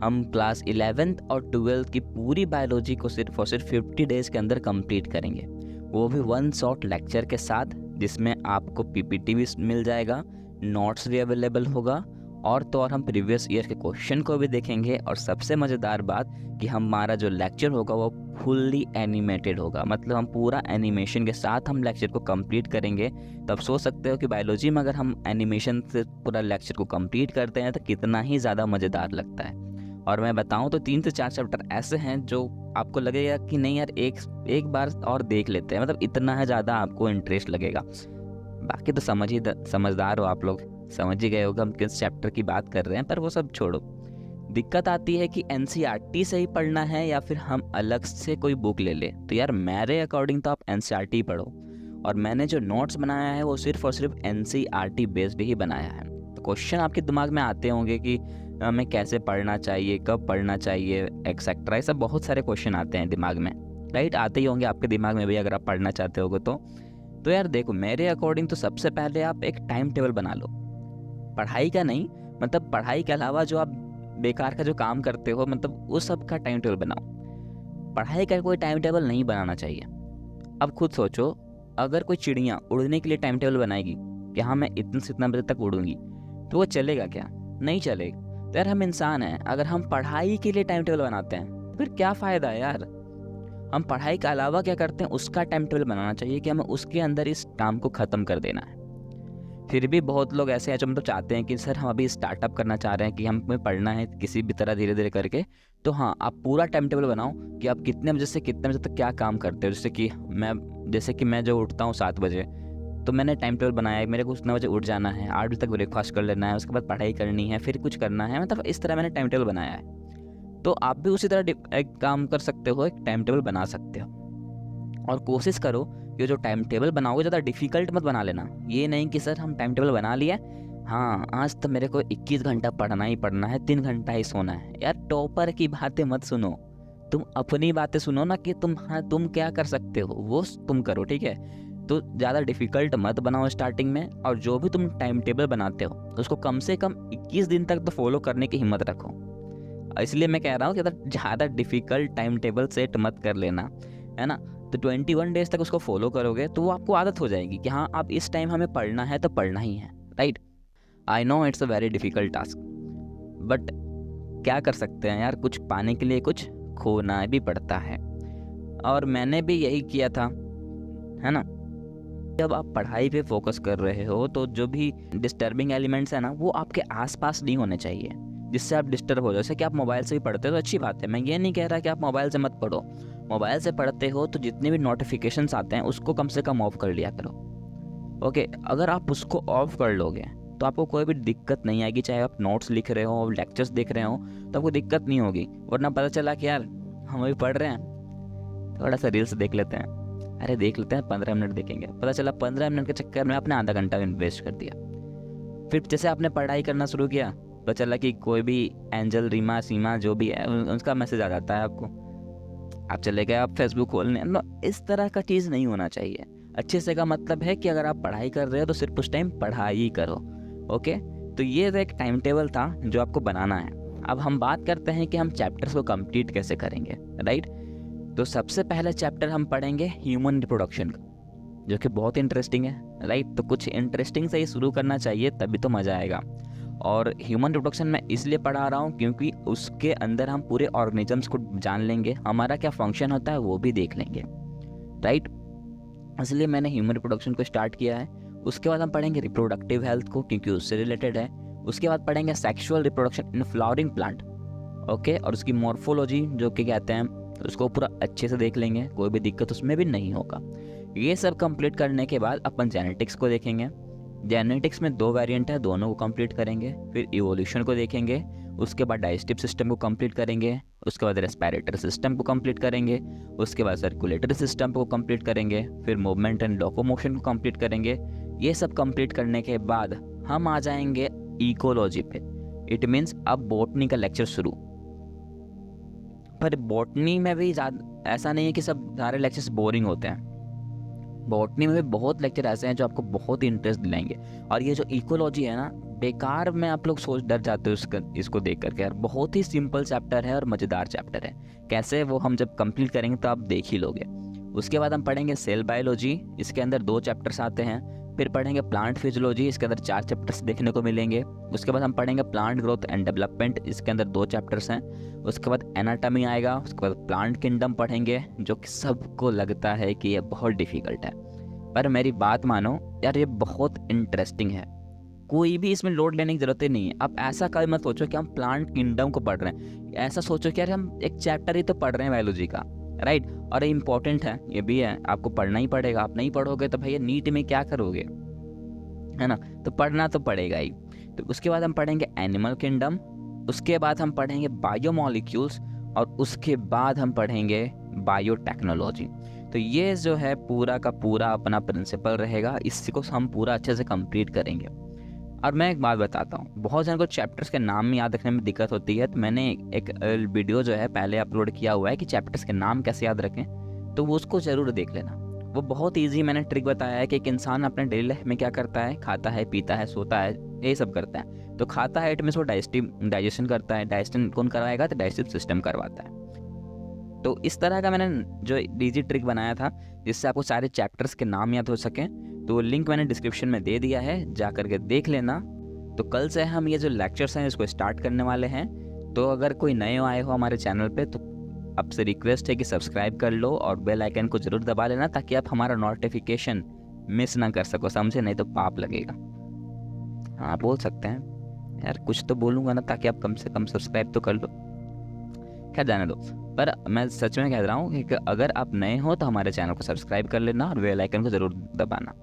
हम class 11th और 12th की पूरी बायोलॉजी को सिर्फ और सिर्फ 50 डेज़ के अंदर कंप्लीट करेंगे, वो भी वन शॉट लेक्चर के साथ, जिसमें आपको पीपीटी भी मिल जाएगा, नोट्स भी अवेलेबल होगा, और तो और हम प्रीवियस ईयर के क्वेश्चन को भी देखेंगे। और सबसे मज़ेदार बात कि हमारा जो लेक्चर होगा वो फुल्ली एनिमेटेड होगा, मतलब हम पूरा एनिमेशन के साथ हम लेक्चर को कंप्लीट करेंगे। तो आप सोच सकते हो कि बायोलॉजी में अगर हम एनिमेशन से पूरा लेक्चर को कंप्लीट करते हैं तो कितना ही ज़्यादा मज़ेदार लगता है। और मैं बताऊं तो 3 से 4 चैप्टर ऐसे हैं जो आपको लगेगा कि नहीं यार एक बार और देख लेते हैं, मतलब इतना है ज़्यादा आपको इंटरेस्ट लगेगा। बाकी तो समझदार हो आप लोग, समझ ही गए होगा हम किस चैप्टर की बात कर रहे हैं, पर वो सब छोड़ो। दिक्कत आती है कि एनसीईआरटी से ही पढ़ना है या फिर हम अलग से कोई बुक ले लें। तो यार मेरे अकॉर्डिंग तो आप एनसीईआरटी पढ़ो, और मैंने जो नोट्स बनाया है वो सिर्फ और सिर्फ एनसीईआरटी बेस्ड ही बनाया है। तो क्वेश्चन आपके दिमाग में आते होंगे कि हमें कैसे पढ़ना चाहिए, कब पढ़ना चाहिए, एक्सेट्रा, ऐसा बहुत सारे क्वेश्चन आते हैं दिमाग में, राइट? आते ही होंगे आपके दिमाग में भी अगर आप पढ़ना चाहते होगे तो यार देखो, मेरे अकॉर्डिंग तो सबसे पहले आप एक टाइम टेबल बना लो। पढ़ाई का नहीं, मतलब पढ़ाई के अलावा जो आप बेकार का जो काम करते हो, मतलब उस सब का टाइम टेबल बनाओ। पढ़ाई का कोई टाइम टेबल नहीं बनाना चाहिए। अब खुद सोचो, अगर कोई चिड़िया उड़ने के लिए टाइम टेबल बनाएगी कि हाँ मैं इतने से इतना बजे तक उड़ूंगी, तो वो चलेगा क्या? नहीं चलेगा। तो यार हम इंसान हैं, अगर हम पढ़ाई के लिए टाइम टेबल बनाते हैं फिर क्या फ़ायदा है यार? हम पढ़ाई के अलावा क्या करते हैं उसका टाइम टेबल बनाना चाहिए कि हमें उसके अंदर इस काम को ख़त्म कर देना है। फिर भी बहुत लोग ऐसे हैं जो मतलब चाहते हैं कि सर हम अभी स्टार्टअप करना चाह रहे हैं कि हमें पढ़ना है किसी भी तरह धीरे धीरे करके। तो हाँ, आप पूरा टाइम टेबल बनाओ कि आप कितने बजे से कितने बजे तक क्या काम करते हो। जैसे कि मैं जो उठता हूँ 7 बजे, तो मैंने टाइम टेबल बनाया है, मेरे को उतना बजे उठ जाना है, 8 बजे तक ब्रेकफास्ट कर लेना है, उसके बाद पढ़ाई करनी है, फिर कुछ करना है, मतलब इस तरह मैंने टाइम टेबल बनाया है। तो आप भी उसी तरह एक काम कर सकते हो, एक टाइम टेबल बना सकते हो। और कोशिश करो कि जो टाइम टेबल बनाओगे ज़्यादा डिफ़िकल्ट मत बना लेना। ये नहीं कि सर हम टाइम टेबल बना लिया, हाँ आज तो मेरे को 21 घंटा पढ़ना ही पढ़ना है, 3 घंटा ही सोना है। यार टॉपर की बातें मत सुनो, तुम अपनी बातें सुनो ना, कि तुम क्या कर सकते हो वो तुम करो, ठीक है? तो ज़्यादा डिफ़िकल्ट मत बनाओ स्टार्टिंग में, और जो भी तुम टाइम टेबल बनाते हो उसको कम से कम 21 दिन तक तो फॉलो करने की हिम्मत रखो। इसलिए मैं कह रहा हूँ कि ज़्यादा डिफ़िकल्ट टाइम टेबल सेट मत कर लेना, है ना? तो 21 डेज़ तक उसको फॉलो करोगे तो वो आपको आदत हो जाएगी कि हाँ अब इस टाइम हमें पढ़ना है तो पढ़ना ही है, right? I know it's a very difficult task, but क्या कर सकते हैं यार, कुछ पाने के लिए कुछ खोना भी पड़ता है। और मैंने भी यही किया था, है ना? जब आप पढ़ाई पे फोकस कर रहे हो तो जो भी डिस्टर्बिंग एलिमेंट्स है ना, वो आपके आसपास नहीं होने चाहिए, जिससे आप डिस्टर्ब हो जाओ। जैसे कि आप मोबाइल से भी पढ़ते हो तो अच्छी बात है, मैं ये नहीं कह रहा कि आप मोबाइल से मत पढ़ो। मोबाइल से पढ़ते हो तो जितने भी नोटिफिकेशंस आते हैं उसको कम से कम ऑफ कर लिया करो। ओके, अगर आप उसको ऑफ कर लोगे तो आपको कोई भी दिक्कत नहीं आएगी, चाहे आप नोट्स लिख रहे हो, लेक्चर्स देख रहे हो, तो आपको दिक्कत नहीं होगी। वरना पता चला कि यार हम अभी पढ़ रहे हैं, थोड़ा सा रील्स देख लेते हैं, अरे देख लेते हैं 15 मिनट देखेंगे, पता चला 15 मिनट के चक्कर में आपने आधा घंटा वेस्ट कर दिया। फिर जैसे आपने पढ़ाई करना शुरू किया तो चला कि कोई भी एंजल, रीमा, सीमा जो भी है उसका मैसेज आ जाता है आपको, आप चले गए आप फेसबुक खोलने। इस तरह का चीज़ नहीं होना चाहिए। अच्छे से का मतलब है कि अगर आप पढ़ाई कर रहे हो तो सिर्फ उस टाइम पढ़ाई करो। ओके, तो ये एक टाइम टेबल था जो आपको बनाना है। अब हम बात करते हैं कि हम चैप्टर्स को कंप्लीट कैसे करेंगे, राइट? तो सबसे पहले चैप्टर हम पढ़ेंगे ह्यूमन रिप्रोडक्शन का, जो कि बहुत इंटरेस्टिंग है, राइट? तो कुछ इंटरेस्टिंग से ही शुरू करना चाहिए, तभी तो मज़ा आएगा। और ह्यूमन रिप्रोडक्शन मैं इसलिए पढ़ा रहा हूँ क्योंकि उसके अंदर हम पूरे ऑर्गेनिजम्स को जान लेंगे, हमारा क्या फंक्शन होता है वो भी देख लेंगे, राइट? इसलिए मैंने ह्यूमन रिप्रोडक्शन को स्टार्ट किया है। उसके बाद हम पढ़ेंगे रिप्रोडक्टिव हेल्थ को, क्योंकि उससे रिलेटेड है। उसके बाद पढ़ेंगे sexual reproduction in flowering plant, okay, और उसकी मॉर्फोलॉजी जो कि कहते हैं, उसको पूरा अच्छे से देख लेंगे, कोई भी दिक्कत उसमें भी नहीं होगा। ये सब कंप्लीट करने के बाद अपन जेनेटिक्स को देखेंगे। जेनेटिक्स में 2 वेरिएंट है, दोनों को कंप्लीट करेंगे। फिर इवोल्यूशन को देखेंगे, उसके बाद डाइजेस्टिव सिस्टम को कंप्लीट करेंगे, उसके बाद रेस्पिरेटरी सिस्टम को कंप्लीट करेंगे, उसके बाद सर्कुलेटरी सिस्टम को कंप्लीट करेंगे, फिर मूवमेंट एंड लोकोमोशन को कंप्लीट करेंगे। ये सब कंप्लीट करने के बाद हम आ जाएंगे इकोलॉजी पे। इट मीन्स अब बॉटनी का लेक्चर शुरू। पर बॉटनी में भी ऐसा नहीं है कि सब सारे लेक्चर्स बोरिंग होते हैं। बॉटनी में भी बहुत लेक्चर ऐसे हैं जो आपको बहुत इंटरेस्ट दिलाएंगे। और ये जो इकोलॉजी है ना, बेकार में आप लोग सोच डर जाते हो इसको देख करके यार। बहुत ही सिंपल चैप्टर है और मज़ेदार चैप्टर है। कैसे वो हम जब कंप्लीट करेंगे तो आप देख ही लोगे। उसके बाद हम पढ़ेंगे सेल बायोलॉजी, इसके अंदर 2 चैप्टर्स आते हैं। फिर पढ़ेंगे प्लांट फिजियोलॉजी, इसके अंदर 4 चैप्टर्स देखने को मिलेंगे। उसके बाद हम पढ़ेंगे प्लांट ग्रोथ एंड डेवलपमेंट, इसके अंदर 2 चैप्टर्स हैं। उसके बाद एनाटॉमी आएगा। उसके बाद प्लांट किंगडम पढ़ेंगे, जो कि सबको लगता है कि ये बहुत डिफ़िकल्ट है, पर मेरी बात मानो यार, ये बहुत इंटरेस्टिंग है। कोई भी इसमें लोड लेने की ज़रूरत ही नहीं है। आप ऐसा कभी मत सोचो कि हम प्लांट किंगडम को पढ़ रहे हैं, ऐसा सोचो कि यार हम एक चैप्टर ही तो पढ़ रहे हैं बायोलॉजी का, राइट। और ये इंपॉर्टेंट है, ये भी है, आपको पढ़ना ही पड़ेगा। आप नहीं पढ़ोगे तो भैया नीट में क्या करोगे, है ना। तो पढ़ना तो पड़ेगा ही। तो उसके बाद हम पढ़ेंगे एनिमल किंगडम, उसके बाद हम पढ़ेंगे बायोमोलिक्यूल्स, और उसके बाद हम पढ़ेंगे बायोटेक्नोलॉजी। तो ये जो है पूरा का पूरा अपना प्रिंसिपल रहेगा, इसको हम पूरा अच्छे से कंप्लीट करेंगे। और मैं एक बात बताता हूँ, बहुत जन को चैप्टर्स के नाम याद रखने में दिक्कत होती है, तो मैंने एक वीडियो जो है पहले अपलोड किया हुआ है कि चैप्टर्स के नाम कैसे याद रखें, तो वो उसको ज़रूर देख लेना। वो बहुत ईजी मैंने ट्रिक बताया है कि एक इंसान अपने डेली लाइफ में क्या करता है, खाता है, पीता है, सोता है, ये सब करता है। तो खाता है, इट मीन्स वो डाइजेशन करता है। डाइजेशन कौन करवाएगा, तो डाइजेस्टिव सिस्टम करवाता है। तो इस तरह का मैंने जो इजी ट्रिक बनाया था जिससे आपको सारे चैप्टर्स के नाम याद हो सकें, तो वो लिंक मैंने डिस्क्रिप्शन में दे दिया है, जा करके देख लेना। तो कल से हम ये जो लेक्चर्स हैं इसको स्टार्ट करने वाले हैं। तो अगर कोई नए आए हो हमारे चैनल पे, तो आपसे रिक्वेस्ट है कि सब्सक्राइब कर लो और बेल आइकन को ज़रूर दबा लेना, ताकि आप हमारा नोटिफिकेशन मिस ना कर सको, समझे, नहीं तो पाप लगेगा। हाँ बोल सकते हैं यार, कुछ तो बोलूँगा ना, ताकि आप कम से कम सब्सक्राइब तो कर लो। खैर जाने दो, पर मैं सच में कह रहा हूँ कि अगर आप नए हो तो हमारे चैनल को सब्सक्राइब कर लेना और बेल आइकन को ज़रूर दबाना।